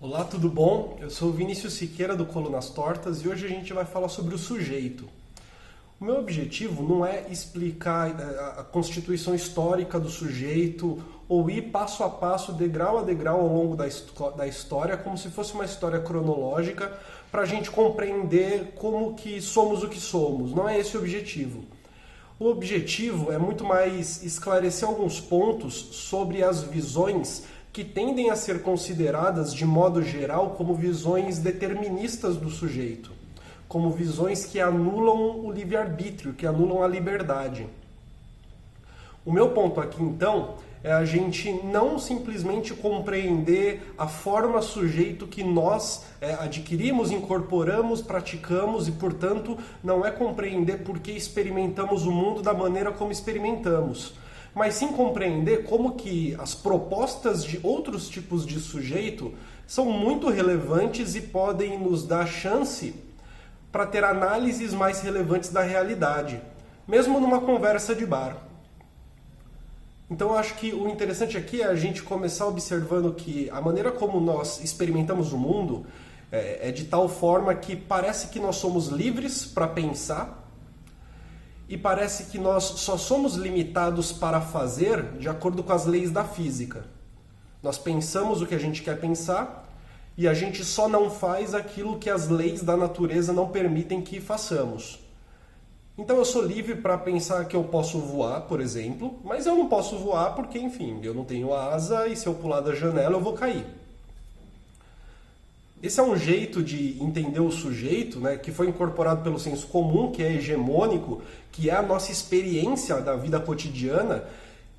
Olá, tudo bom? Eu sou o Vinícius Siqueira do Colunas Tortas e hoje a gente vai falar sobre o sujeito. O meu objetivo não é explicar a constituição histórica do sujeito ou ir passo a passo, degrau a degrau ao longo da história, como se fosse uma história cronológica, para a gente compreender como que somos o que somos. Não é esse o objetivo. O objetivo é muito mais esclarecer alguns pontos sobre as visões que tendem a ser consideradas, de modo geral, como visões deterministas do sujeito, como visões que anulam o livre-arbítrio, que anulam a liberdade. O meu ponto aqui, então, é a gente não simplesmente compreender a forma sujeito que nós adquirimos, incorporamos, praticamos e, portanto, não é compreender por que experimentamos o mundo da maneira como experimentamos, mas sim compreender como que as propostas de outros tipos de sujeito são muito relevantes e podem nos dar chance para ter análises mais relevantes da realidade, mesmo numa conversa de bar. Então eu acho que o interessante aqui é a gente começar observando que a maneira como nós experimentamos o mundo é de tal forma que parece que nós somos livres para pensar, e parece que nós só somos limitados para fazer de acordo com as leis da física. Nós pensamos o que a gente quer pensar e a gente só não faz aquilo que as leis da natureza não permitem que façamos. Então eu sou livre para pensar que eu posso voar, por exemplo, mas eu não posso voar porque, enfim, eu não tenho asa e se eu pular da janela eu vou cair. Esse é um jeito de entender o sujeito, né, que foi incorporado pelo senso comum, que é hegemônico, que é a nossa experiência da vida cotidiana,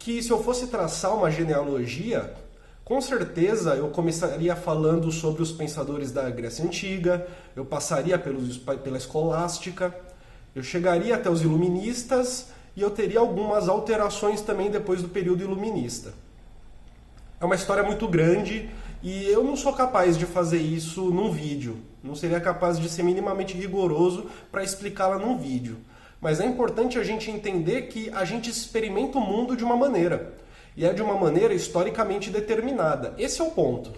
que se eu fosse traçar uma genealogia, com certeza eu começaria falando sobre os pensadores da Grécia Antiga, eu passaria pela escolástica, eu chegaria até os iluministas e eu teria algumas alterações também depois do período iluminista. É uma história muito grande e eu não sou capaz de fazer isso num vídeo. Não seria capaz de ser minimamente rigoroso para explicá-la num vídeo. Mas é importante a gente entender que a gente experimenta o mundo de uma maneira. E é de uma maneira historicamente determinada. Esse é o ponto.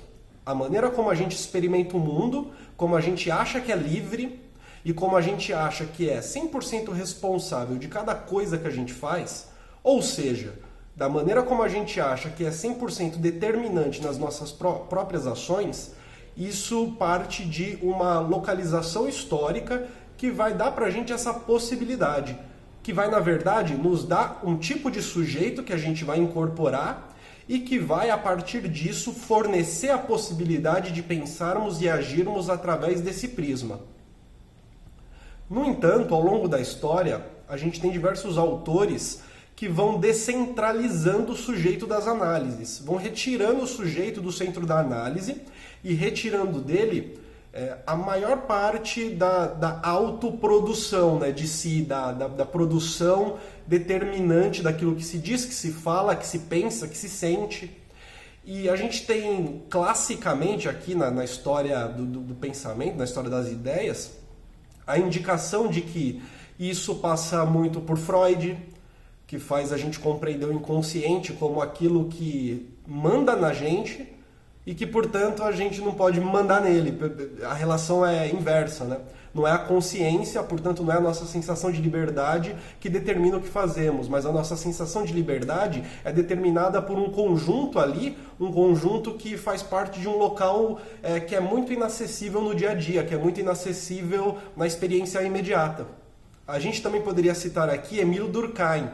A maneira como a gente experimenta o mundo, como a gente acha que é livre e como a gente acha que é 100% responsável de cada coisa que a gente faz, ou seja, da maneira como a gente acha que é 100% determinante nas nossas próprias ações, isso parte de uma localização histórica que vai dar para a gente essa possibilidade, que vai, na verdade, nos dar um tipo de sujeito que a gente vai incorporar e que vai, a partir disso, fornecer a possibilidade de pensarmos e agirmos através desse prisma. No entanto, ao longo da história, a gente tem diversos autores que vão descentralizando o sujeito das análises, vão retirando o sujeito do centro da análise e retirando dele a maior parte da autoprodução, né, de si, da produção determinante daquilo que se diz, que se fala, que se pensa, que se sente. E a gente tem classicamente aqui na história do pensamento, na história das ideias, a indicação de que isso passa muito por Freud, que faz a gente compreender o inconsciente como aquilo que manda na gente e que, portanto, a gente não pode mandar nele. A relação é inversa, né? Não é a consciência, portanto, não é a nossa sensação de liberdade que determina o que fazemos, mas a nossa sensação de liberdade é determinada por um conjunto ali, um conjunto que faz parte de um local que é muito inacessível no dia a dia, que é muito inacessível na experiência imediata. A gente também poderia citar aqui Émile Durkheim.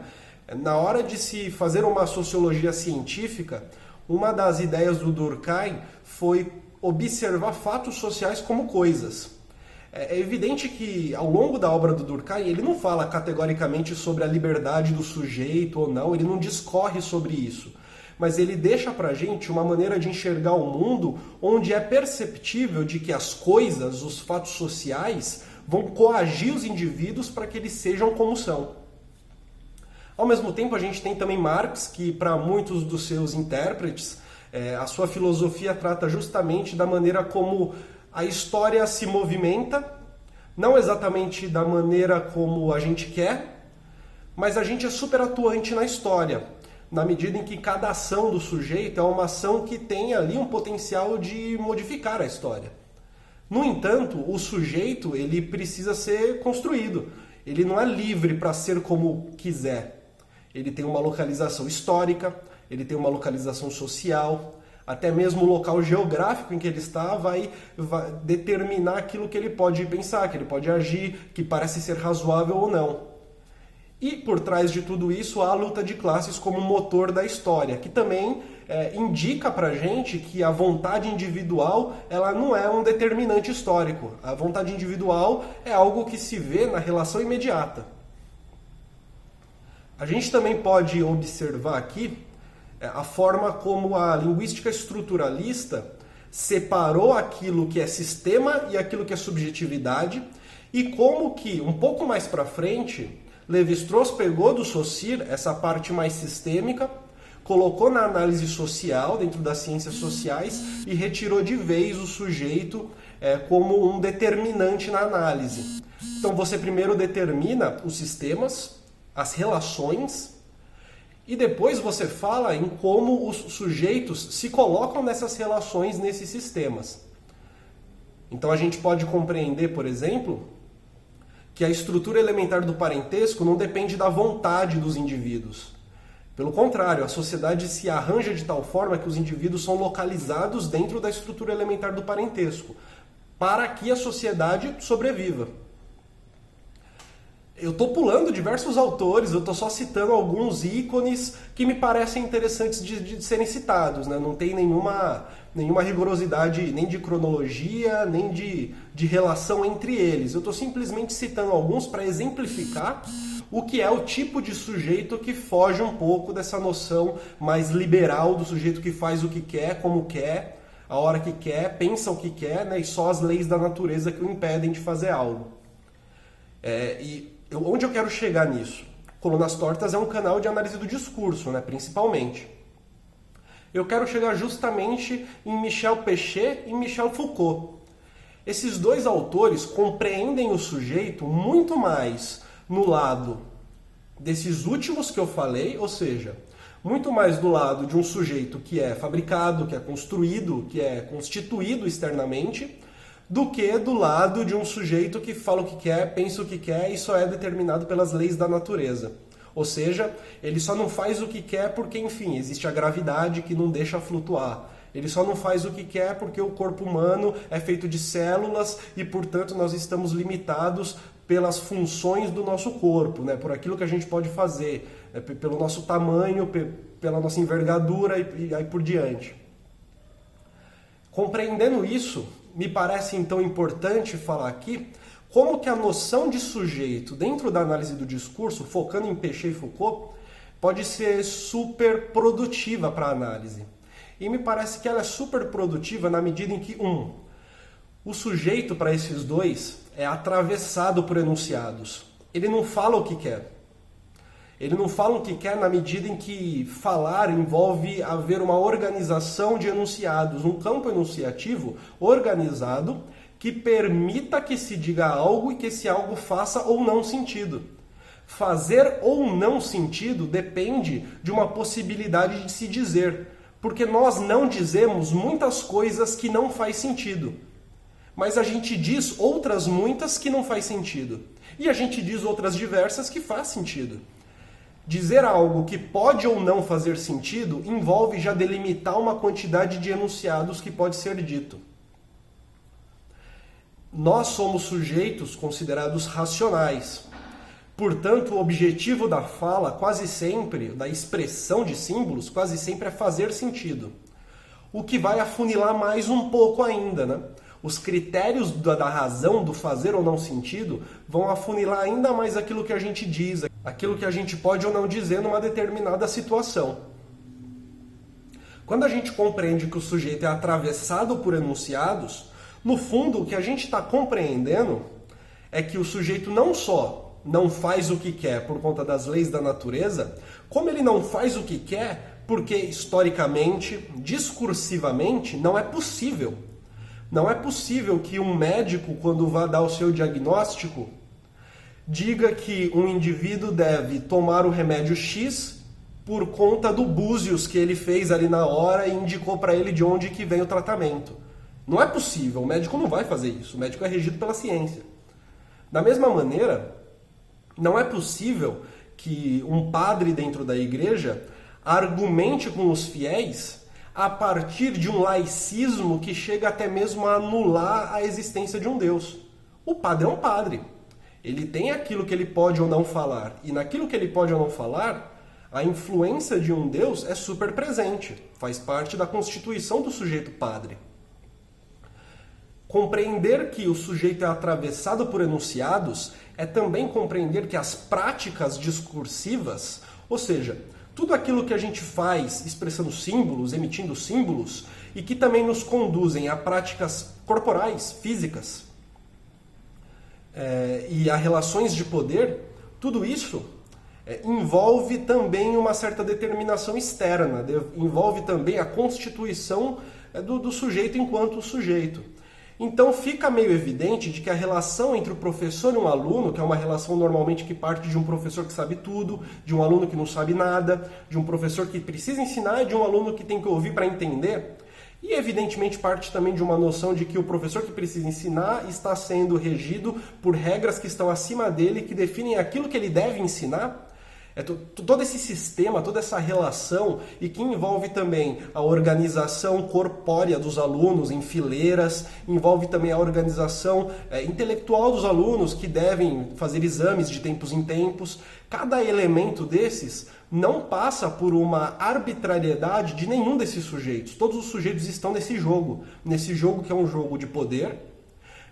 Na hora de se fazer uma sociologia científica, uma das ideias do Durkheim foi observar fatos sociais como coisas. É evidente que ao longo da obra do Durkheim ele não fala categoricamente sobre a liberdade do sujeito ou não, ele não discorre sobre isso. Mas ele deixa pra gente uma maneira de enxergar o mundo onde é perceptível de que as coisas, os fatos sociais, vão coagir os indivíduos para que eles sejam como são. Ao mesmo tempo, a gente tem também Marx, que para muitos dos seus intérpretes, a sua filosofia trata justamente da maneira como a história se movimenta, não exatamente da maneira como a gente quer, mas a gente é super atuante na história. na medida em que cada ação do sujeito é uma ação que tem ali um potencial de modificar a história. No entanto, o sujeito ele precisa ser construído. Ele não é livre para ser como quiser. Ele tem uma localização histórica, ele tem uma localização social, até mesmo o local geográfico em que ele está vai determinar aquilo que ele pode pensar, que ele pode agir, que parece ser razoável ou não. E por trás de tudo isso há a luta de classes como motor da história, que também indica pra gente que a vontade individual ela não é um determinante histórico. A vontade individual é algo que se vê na relação imediata. A gente também pode observar aqui a forma como a linguística estruturalista separou aquilo que é sistema e aquilo que é subjetividade, e como que, um pouco mais para frente, Lévi-Strauss pegou do Saussure essa parte mais sistêmica, colocou na análise social, dentro das ciências sociais, e retirou de vez o sujeito como um determinante na análise. Então você primeiro determina os sistemas, as relações, e depois você fala em como os sujeitos se colocam nessas relações, nesses sistemas. Então a gente pode compreender, por exemplo, que a estrutura elementar do parentesco não depende da vontade dos indivíduos. Pelo contrário, a sociedade se arranja de tal forma que os indivíduos são localizados dentro da estrutura elementar do parentesco, para que a sociedade sobreviva. Eu estou pulando diversos autores, eu estou só citando alguns ícones que me parecem interessantes de serem citados, né? Não tem nenhuma rigorosidade nem de cronologia, nem de relação entre eles. Eu estou simplesmente citando alguns para exemplificar o que é o tipo de sujeito que foge um pouco dessa noção mais liberal do sujeito que faz o que quer, como quer, a hora que quer, pensa o que quer, né? E só as leis da natureza que o impedem de fazer algo. Onde eu quero chegar nisso? Colunas Tortas é um canal de análise do discurso, né, principalmente. Eu quero chegar justamente em Michel Pechet e Michel Foucault. Esses dois autores compreendem o sujeito muito mais no lado desses últimos que eu falei, ou seja, muito mais do lado de um sujeito que é fabricado, que é construído, que é constituído externamente, do que do lado de um sujeito que fala o que quer, pensa o que quer e só é determinado pelas leis da natureza. Ou seja, ele só não faz o que quer porque, enfim, existe a gravidade que não deixa flutuar. Ele só não faz o que quer porque o corpo humano é feito de células e, portanto, nós estamos limitados pelas funções do nosso corpo, né? Por aquilo que a gente pode fazer, né? Pelo nosso tamanho, pela nossa envergadura e aí por diante. Compreendendo isso, me parece então importante falar aqui como que a noção de sujeito dentro da análise do discurso, focando em Pechet e Foucault, pode ser super produtiva para a análise. E me parece que ela é super produtiva na medida em que, o sujeito para esses dois é atravessado por enunciados. Ele não fala o que quer. Ele não fala o que quer na medida em que falar envolve haver uma organização de enunciados, um campo enunciativo organizado que permita que se diga algo e que esse algo faça ou não sentido. Fazer ou não sentido depende de uma possibilidade de se dizer, porque nós não dizemos muitas coisas que não faz sentido, mas a gente diz outras muitas que não faz sentido, e a gente diz outras diversas que faz sentido. Dizer algo que pode ou não fazer sentido envolve já delimitar uma quantidade de enunciados que pode ser dito. Nós somos sujeitos considerados racionais. Portanto, o objetivo da fala, quase sempre, da expressão de símbolos, quase sempre é fazer sentido. O que vai afunilar mais um pouco ainda, né? Os critérios da razão, do fazer ou não sentido, vão afunilar ainda mais aquilo que a gente diz, aquilo que a gente pode ou não dizer numa determinada situação. Quando a gente compreende que o sujeito é atravessado por enunciados, no fundo o que a gente está compreendendo é que o sujeito não só não faz o que quer por conta das leis da natureza, como ele não faz o que quer porque historicamente, discursivamente, não é possível. Não é possível que um médico, quando vá dar o seu diagnóstico, diga que um indivíduo deve tomar o remédio X por conta do búzios que ele fez ali na hora e indicou para ele de onde que vem o tratamento. Não é possível, o médico não vai fazer isso, o médico é regido pela ciência. Da mesma maneira, não é possível que um padre dentro da igreja argumente com os fiéis a partir de um laicismo que chega até mesmo a anular a existência de um Deus. O padre é um padre. Ele tem aquilo que ele pode ou não falar. E naquilo que ele pode ou não falar, a influência de um Deus é super presente. Faz parte da constituição do sujeito padre. Compreender que o sujeito é atravessado por enunciados é também compreender que as práticas discursivas, ou seja, tudo aquilo que a gente faz expressando símbolos, emitindo símbolos, e que também nos conduzem a práticas corporais, físicas, e a relações de poder, tudo isso envolve também uma certa determinação externa, envolve também a constituição do sujeito enquanto sujeito. Então fica meio evidente de que a relação entre o professor e um aluno, que é uma relação normalmente que parte de um professor que sabe tudo, de um aluno que não sabe nada, de um professor que precisa ensinar e de um aluno que tem que ouvir para entender, e evidentemente parte também de uma noção de que o professor que precisa ensinar está sendo regido por regras que estão acima dele, que definem aquilo que ele deve ensinar. Todo esse sistema, toda essa relação, e que envolve também a organização corpórea dos alunos em fileiras, envolve também a organização intelectual dos alunos que devem fazer exames de tempos em tempos. Cada elemento desses não passa por uma arbitrariedade de nenhum desses sujeitos. Todos os sujeitos estão nesse jogo que é um jogo de poder,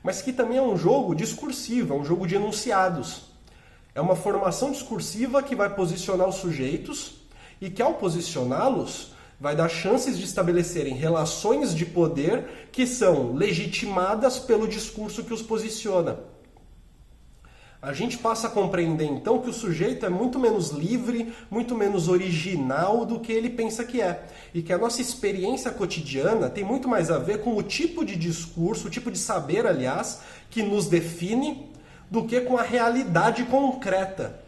mas que também é um jogo discursivo, é um jogo de enunciados. É uma formação discursiva que vai posicionar os sujeitos e que, ao posicioná-los, vai dar chances de estabelecerem relações de poder que são legitimadas pelo discurso que os posiciona. A gente passa a compreender, então, que o sujeito é muito menos livre, muito menos original do que ele pensa que é. E que a nossa experiência cotidiana tem muito mais a ver com o tipo de discurso, o tipo de saber, aliás, que nos define, do que com a realidade concreta.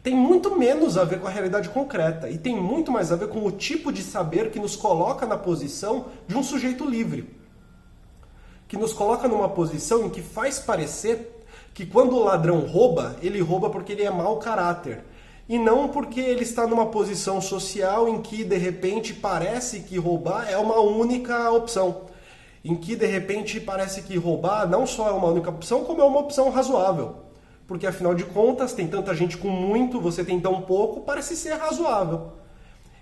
Tem muito menos a ver com a realidade concreta e tem muito mais a ver com o tipo de saber que nos coloca na posição de um sujeito livre. Que nos coloca numa posição em que faz parecer que quando o ladrão rouba, ele rouba porque ele é mau caráter. E não porque ele está numa posição social em que, de repente, parece que roubar é uma única opção. Em que, de repente, parece que roubar não só é uma única opção, como é uma opção razoável. Porque, afinal de contas, tem tanta gente com muito, você tem tão pouco, parece ser razoável.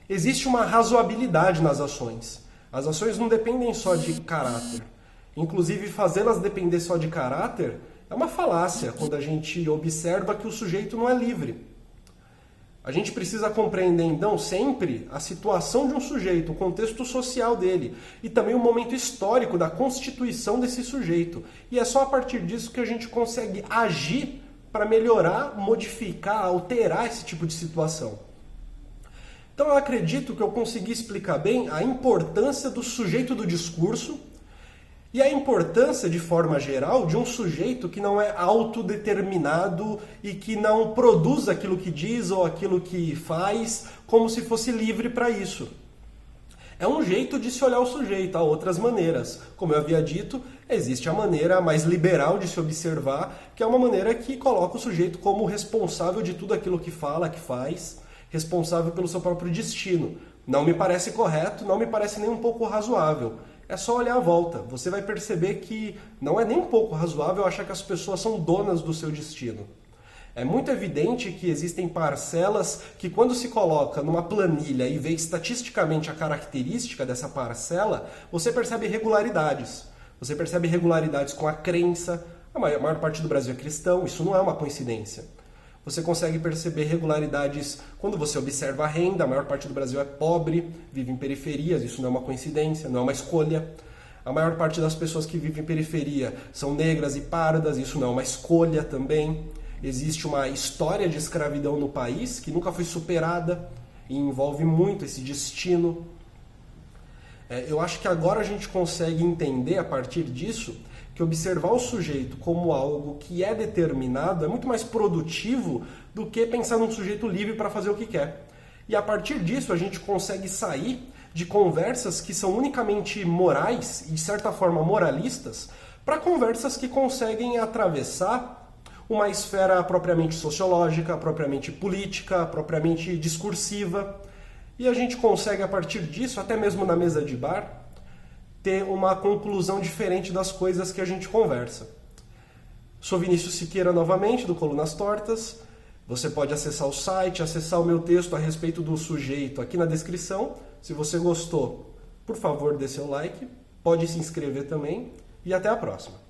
Existe uma razoabilidade nas ações. As ações não dependem só de caráter. Inclusive, fazê-las depender só de caráter é uma falácia, quando a gente observa que o sujeito não é livre. A gente precisa compreender, então, sempre a situação de um sujeito, o contexto social dele e também o momento histórico da constituição desse sujeito. E é só a partir disso que a gente consegue agir para melhorar, modificar, alterar esse tipo de situação. Então eu acredito que eu consegui explicar bem a importância do sujeito do discurso e a importância, de forma geral, de um sujeito que não é autodeterminado e que não produz aquilo que diz ou aquilo que faz como se fosse livre para isso. É um jeito de se olhar o sujeito, há outras maneiras. Como eu havia dito, existe a maneira mais liberal de se observar, que é uma maneira que coloca o sujeito como responsável de tudo aquilo que fala, que faz, responsável pelo seu próprio destino. Não me parece correto, não me parece nem um pouco razoável. É só olhar à volta. Você vai perceber que não é nem um pouco razoável achar que as pessoas são donas do seu destino. É muito evidente que existem parcelas que, quando se coloca numa planilha e vê estatisticamente a característica dessa parcela, você percebe irregularidades. Você percebe irregularidades com a crença. A maior parte do Brasil é cristão, isso não é uma coincidência. Você consegue perceber irregularidades quando você observa a renda. A maior parte do Brasil é pobre, vive em periferias, isso não é uma coincidência, não é uma escolha. A maior parte das pessoas que vivem em periferia são negras e pardas, isso não é uma escolha também. Existe uma história de escravidão no país que nunca foi superada e envolve muito esse destino. Eu acho que agora a gente consegue entender, a partir disso, que observar o sujeito como algo que é determinado é muito mais produtivo do que pensar num sujeito livre para fazer o que quer. E a partir disso a gente consegue sair de conversas que são unicamente morais e de certa forma moralistas para conversas que conseguem atravessar uma esfera propriamente sociológica, propriamente política, propriamente discursiva. E a gente consegue a partir disso, até mesmo na mesa de bar, ter uma conclusão diferente das coisas que a gente conversa. Sou Vinícius Siqueira novamente, do Colunas Tortas. Você pode acessar o site, acessar o meu texto a respeito do sujeito aqui na descrição. Se você gostou, por favor, dê seu like. Pode se inscrever também. E até a próxima.